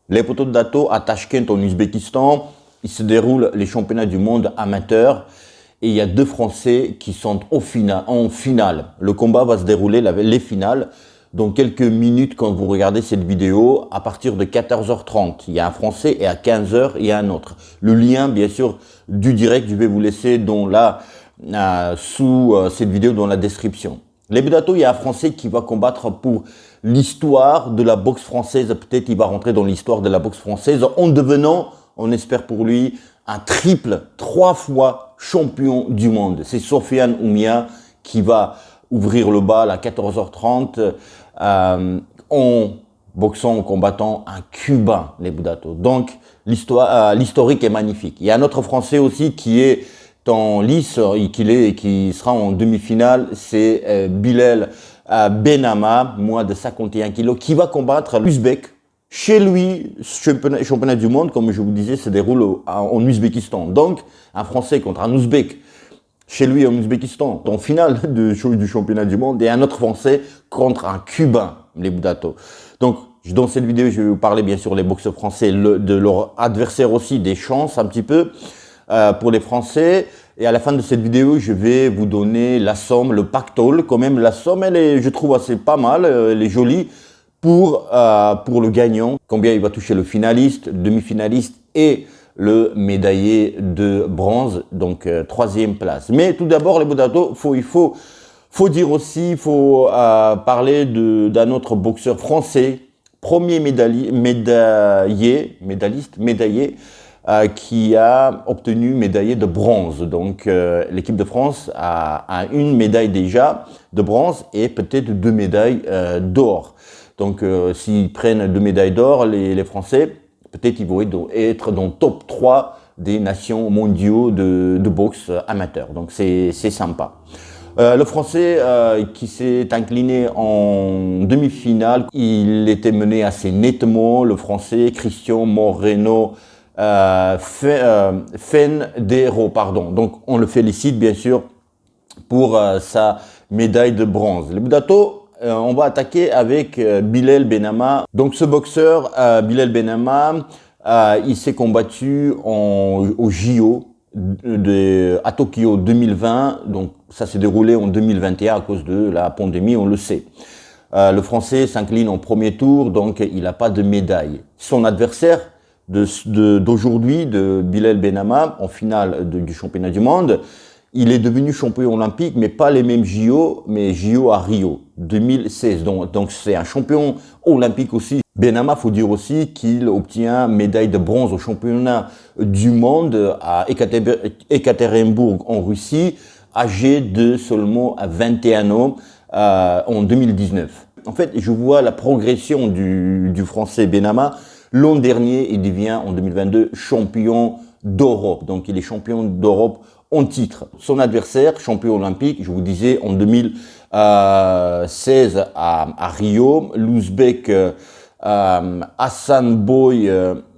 Les poteaux de Dato à Tachkent en Ouzbékistan, il se déroule les championnats du monde amateurs et il y a deux Français qui sont en finale. Le combat va se dérouler, les finales, dans quelques minutes quand vous regardez cette vidéo, à partir de 14h30. Il y a un Français et à 15h, il y a un autre. Le lien, bien sûr, du direct, je vais vous laisser sous cette vidéo dans la description. Les Dato, il y a un Français qui va combattre pour l'histoire de la boxe française. Peut-être il va rentrer dans l'histoire de la boxe française en devenant, on espère pour lui, un triple, 3 fois champion du monde. C'est Sofiane Oumia qui va ouvrir le bal à 14h30 en boxant, en combattant un Cubain, les Dato. Donc, l'historique est magnifique. Il y a un autre Français aussi qui est en lice qui sera en demi-finale, c'est Bilal Benama, moins de 51 kilos, qui va combattre l'Ouzbek. Chez lui, championnat du monde, comme je vous disais, se déroule en Ouzbékistan. Donc, un Français contre un Ouzbek, chez lui en Ouzbékistan, en finale du championnat du monde, et un autre Français contre un Cubain, les Dato. Donc, dans cette vidéo, je vais vous parler bien sûr les boxeurs français, de leur adversaire aussi, des chances un petit peu. Pour les Français. Et à la fin de cette vidéo, je vais vous donner la somme, le pactole. Quand même, la somme, elle est, je trouve, assez pas mal. Elle est jolie pour le gagnant. Combien il va toucher le finaliste, demi-finaliste et le médaillé de bronze, donc 3e place. Mais tout d'abord, les Dato, il faut dire aussi, il faut parler d'un autre boxeur français, premier médaillé, qui a obtenu médaillé de bronze. Donc, l'équipe de France a une médaille déjà de bronze et peut-être 2 médailles d'or. Donc, s'ils prennent 2 médailles d'or, les Français, peut-être ils vont être dans le top 3 des nations mondiaux de boxe amateur. Donc, c'est sympa. Le Français qui s'est incliné en demi-finale, il était mené assez nettement. Le Français Christian Moreno Fendero, pardon. Donc, on le félicite bien sûr pour sa médaille de bronze. Le Dato, on va attaquer avec Bilal Benama. Donc, ce boxeur, Bilal Benama, il s'est combattu au JO à Tokyo 2020. Donc, ça s'est déroulé en 2021 à cause de la pandémie, on le sait. Le Français s'incline en premier tour, donc il n'a pas de médaille. Son adversaire d'aujourd'hui, de Bilal Benama, en finale du championnat du monde, il est devenu champion olympique, mais pas les mêmes JO, mais JO à Rio, 2016. Donc c'est un champion olympique aussi. Benama, faut dire aussi qu'il obtient médaille de bronze au championnat du monde à Ekaterinbourg en Russie, âgé de seulement 21 ans en 2019. En fait, je vois la progression du Français Benama. L'an dernier, il devient en 2022 champion d'Europe. Donc, il est champion d'Europe en titre. Son adversaire, champion olympique, je vous disais, en 2016 à Rio, l'Ouzbek Hassanboy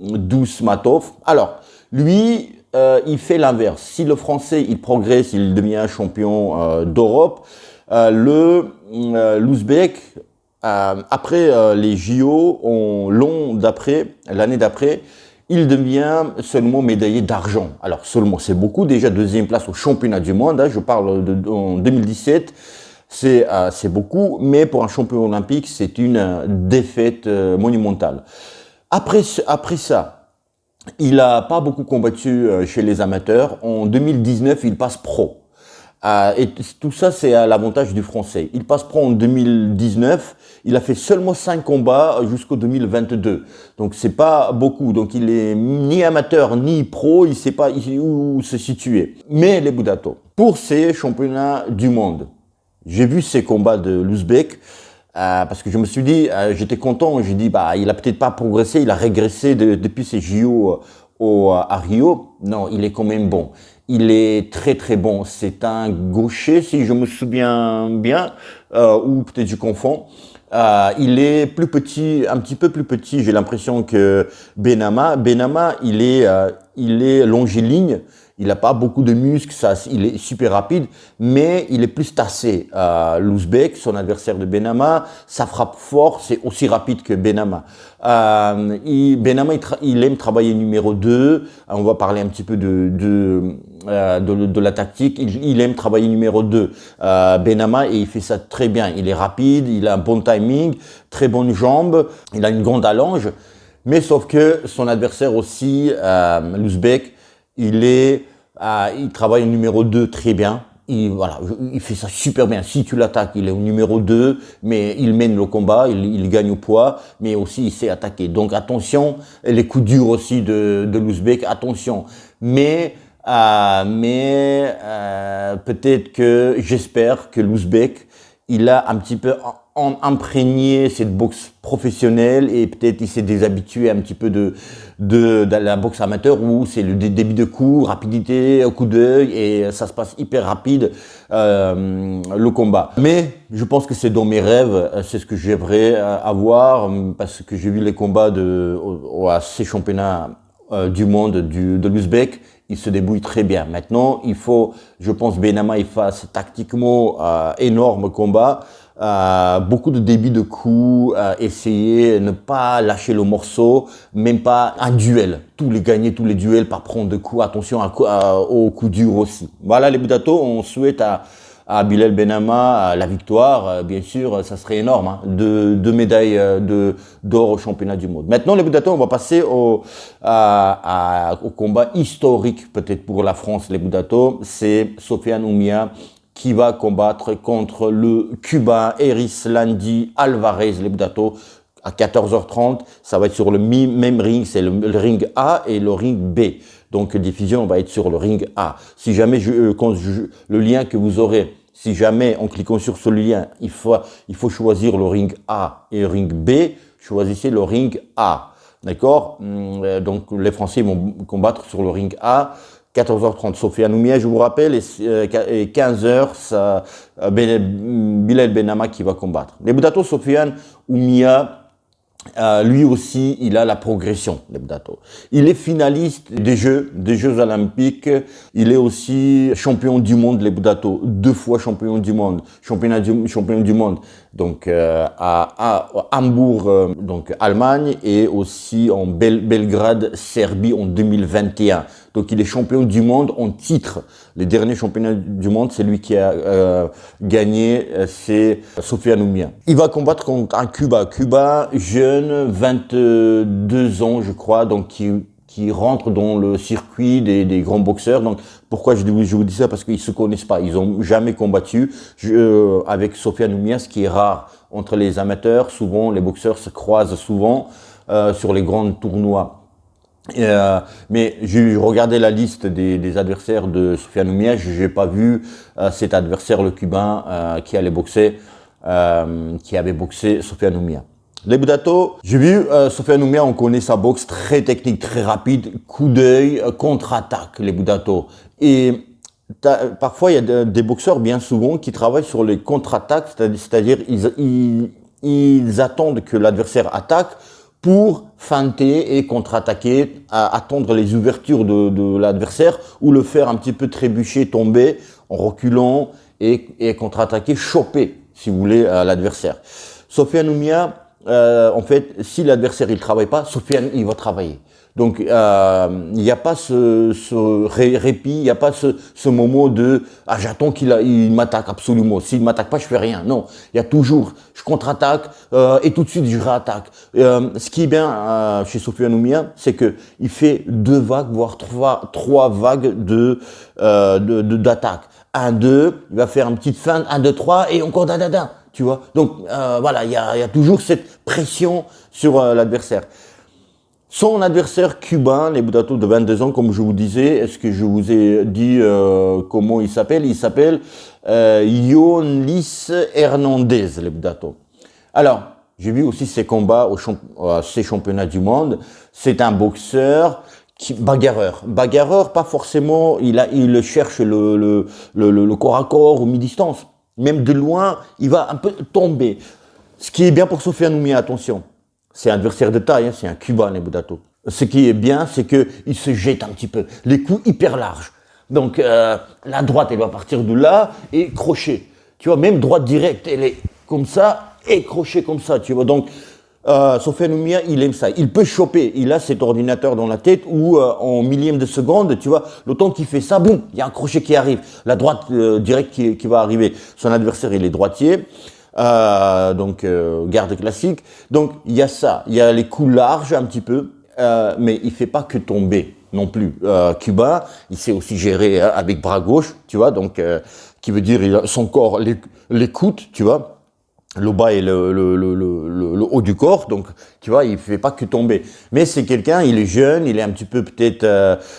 Dousmatov. Alors, lui, il fait l'inverse. Si le Français, il progresse, il devient champion d'Europe, l'Ouzbek, après les JO, l'année d'après, il devient seulement médaillé d'argent. Alors seulement, c'est beaucoup, déjà 2e place au championnat du monde, hein, je parle en 2017, c'est beaucoup, mais pour un champion olympique, c'est une défaite monumentale. Après ça, il n'a pas beaucoup combattu chez les amateurs. En 2019, il passe pro. Et tout ça, c'est à l'avantage du Français. Il passe pro en 2019. Il a fait seulement 5 combats jusqu'au 2022. Donc, c'est pas beaucoup. Donc, il est ni amateur ni pro. Il sait pas où se situer. Mais les Dato, pour ces championnats du monde, j'ai vu ces combats de l'Ouzbek parce que je me suis dit, j'étais content. J'ai dit, il a peut-être pas progressé. Il a régressé depuis ses JO à Rio. Non, il est quand même bon. Il est très très bon. C'est un gaucher, si je me souviens bien, ou peut-être je confonds. Il est plus petit, un petit peu plus petit, j'ai l'impression que Benama. Benama, il est longiligne. Il n'a pas beaucoup de muscles, il est super rapide, mais il est plus tassé. L'Ouzbek, son adversaire de Benama, ça frappe fort, c'est aussi rapide que Benama. Benama, il aime travailler numéro 2. On va parler un petit peu de la tactique. Il aime travailler numéro 2. Benama, et il fait ça très bien. Il est rapide, il a un bon timing, très bonne jambe, il a une grande allonge. Mais sauf que son adversaire aussi, l'Ouzbek, il travaille au numéro 2 très bien. Il fait ça super bien. Si tu l'attaques, il est au numéro 2, mais il mène le combat, il gagne au poids, mais aussi il sait attaquer. Donc attention, les coups durs aussi de l'Ouzbek, attention. Mais peut-être que j'espère que l'Ouzbek, il a un petit peu imprégné cette boxe professionnelle et peut-être il s'est déshabitué un petit peu de la boxe amateur où c'est le débit de coups, rapidité, coup d'œil et ça se passe hyper rapide le combat. Mais je pense que c'est dans mes rêves, c'est ce que j'aimerais avoir parce que j'ai vu les combats à ces championnats du monde de l'Ouzbek. Il se débrouille très bien. Maintenant, il faut, je pense, Benama, il fasse tactiquement énorme combat. Beaucoup de débit de coups, essayer ne pas lâcher le morceau, même pas un duel. Gagner tous les duels, pas prendre de coups. Attention aux coups durs aussi. Voilà les Budato, on souhaite à Bilal Benama la victoire. Bien sûr, ça serait énorme. Hein. Deux médailles d'or au championnat du monde. Maintenant les Budato, on va passer au combat historique peut-être pour la France. Les Budato, c'est Sofiane Oumia qui va combattre contre le Cubain Erislandy Alvarez, les Budato, à 14h30. Ça va être sur le même ring, c'est le ring A et le ring B. Donc, diffusion va être sur le ring A. Si jamais le lien que vous aurez, si jamais en cliquant sur ce lien, il faut choisir le ring A et le ring B, choisissez le ring A. D'accord? Donc, les Français vont combattre sur le ring A. 14h30, Sofiane Oumia, je vous rappelle, et 15h, Bilal Benama qui va combattre. Les Budato, Sofiane Oumia, lui aussi, il a la progression, les Budato. Il est finaliste des Jeux Olympiques. Il est aussi champion du monde, les Budato. 2 fois champion du monde. Champion du monde. Donc, à Hambourg, donc, Allemagne, et aussi en Belgrade, Serbie, en 2021. Donc, il est champion du monde en titre. Les derniers championnats du monde, c'est lui qui a gagné, c'est Sofiane Oumia. Il va combattre contre un Cuba jeune, 22 ans, je crois, donc qui rentre dans le circuit des grands boxeurs. Donc, pourquoi je vous dis ça? Parce qu'ils se connaissent pas. Ils ont jamais combattu avec Sofiane Oumia, ce qui est rare entre les amateurs. Souvent, les boxeurs se croisent souvent sur les grands tournois. Mais j'ai regardé la liste des adversaires de Sofiane Oumia, j'ai pas vu cet adversaire, le Cubain, qui avait boxé Sofiane Oumia. Les Budato, j'ai vu Sofiane Oumia, on connaît sa boxe très technique, très rapide, coup d'œil, contre-attaque, les Budato. Et parfois, il y a des boxeurs, bien souvent, qui travaillent sur les contre-attaques, c'est-à-dire ils attendent que l'adversaire attaque pour feinter et contre-attaquer, attendre les ouvertures de l'adversaire ou le faire un petit peu trébucher, tomber en reculant et contre-attaquer, choper, si vous voulez, l'adversaire. Sofiane Oumia, en fait, si l'adversaire il travaille pas, Sofiane il va travailler. Donc il n'y a pas ce répit, il n'y a pas ce moment de j'attends il m'attaque absolument. S'il m'attaque pas, je fais rien. Non, il y a toujours je contre-attaque et tout de suite je réattaque. Ce qui est bien chez Sofiane Oumia, c'est que il fait 2 vagues voire 3 vagues d'attaque. 1 2, il va faire une petite feinte, 1 2 3 et encore da. Tu vois. Donc voilà, il y a toujours cette pression sur l'adversaire. Son adversaire cubain, les Budato de 22 ans, comme je vous disais, est-ce que je vous ai dit comment il s'appelle? Il s'appelle Yonis Hernandez, les Budato. Alors, j'ai vu aussi ses combats à ces championnats du monde. C'est un boxeur bagarreur, pas forcément. Il cherche le corps à corps ou mi-distance. Même de loin, il va un peu tomber. Ce qui est bien pour Sofiane Oumia, attention. C'est un adversaire de taille, hein, c'est un Cubain, les Budato. Ce qui est bien, c'est qu'il se jette un petit peu. Les coups hyper larges. Donc, la droite, elle va partir de là et crochet. Tu vois, même droite directe, elle est comme ça et crochet comme ça, tu vois. Donc, Sofiane Oumia, il aime ça. Il peut choper. Il a cet ordinateur dans la tête où, en millième de seconde, tu vois, le temps qu'il fait ça, boum, il y a un crochet qui arrive. La droite directe qui va arriver. Son adversaire, il est droitier. Donc, garde classique. Donc, il y a ça. Il y a les coups larges un petit peu, mais il fait pas que tomber non plus. Cubain, il sait aussi gérer avec bras gauche, tu vois. Donc, qui veut dire son corps l'écoute, tu vois. Le bas et le haut du corps, donc tu vois, il fait pas que tomber. Mais c'est quelqu'un, il est jeune, il est un petit peu peut-être...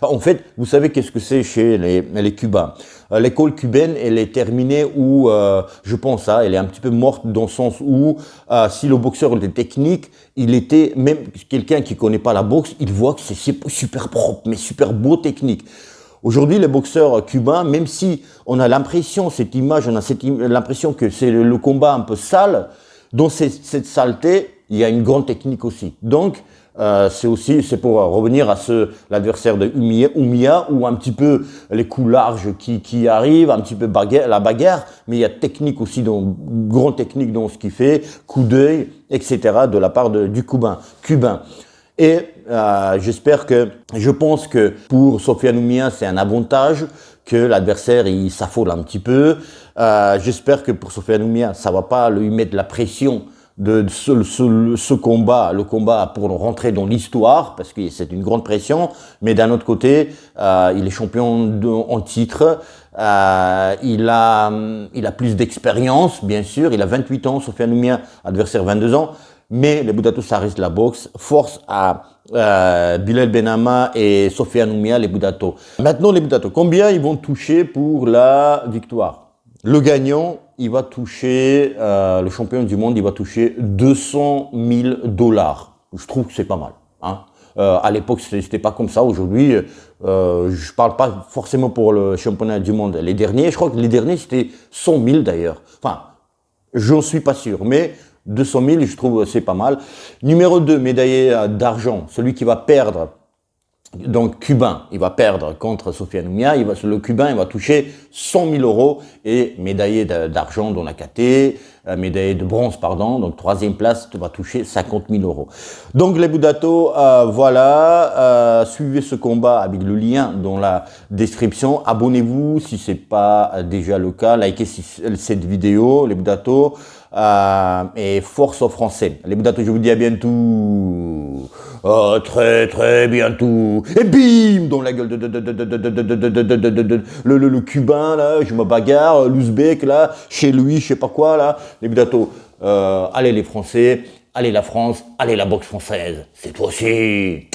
En fait, vous savez qu'est-ce que c'est chez les Cubains. L'école cubaine, elle est terminée où, je pense, elle est un petit peu morte dans le sens où, si le boxeur était technique, il était, même quelqu'un qui connaît pas la boxe, il voit que c'est super propre, mais super beau technique. Aujourd'hui, les boxeurs cubains, même si on a l'impression, cette image, on a l'impression que c'est le combat un peu sale, dans cette saleté, il y a une grande technique aussi. Donc, c'est pour revenir à l'adversaire de Oumia, ou un petit peu les coups larges qui arrivent, un petit peu la bagarre, mais il y a technique aussi, grande technique dans ce qu'il fait, coup d'œil, etc. de la part du cubain. Et je pense que pour Sofiane Oumia, c'est un avantage que l'adversaire il s'affole un petit peu. J'espère que pour Sofiane Oumia, ça va pas lui mettre la pression de ce combat, le combat pour rentrer dans l'histoire, parce que c'est une grande pression. Mais d'un autre côté, il est champion en titre. Il a plus d'expérience, bien sûr. Il a 28 ans, Sofiane Oumia, adversaire 22 ans. Mais les Budato, ça reste la boxe. Force à Bilal Benama et Sofiane Oumia, les Budato. Maintenant, les Budato, combien ils vont toucher pour la victoire? Le gagnant, il va toucher, le champion du monde, il va toucher 200 000 $. Je trouve que c'est pas mal. Hein. À l'époque, c'était pas comme ça. Aujourd'hui, je parle pas forcément pour le championnat du monde. Les derniers, je crois que les derniers, c'était 100 000 d'ailleurs. Enfin, j'en suis pas sûr, mais 200 000, je trouve c'est pas mal. Numéro 2, médaillé d'argent, celui qui va perdre, donc cubain, il va perdre contre Sofiane Oumia, le cubain, il va toucher 100 000 € et médaillé d'argent dans la KT, médaillé de bronze, pardon, donc troisième place, tu vas toucher 50 000 €. Donc les Budato, voilà, suivez ce combat avec le lien dans la description, abonnez-vous si c'est pas déjà le cas, likez cette vidéo, les Budato, et force aux Français. Les Budato, je vous dis à bientôt. Très très bientôt. Et bim dans la gueule le cubain là, je me bagarre, l'ouzbek là, chez lui, je sais pas quoi là. Les Budato, allez les Français, allez la France, allez la boxe française. C'est toi aussi.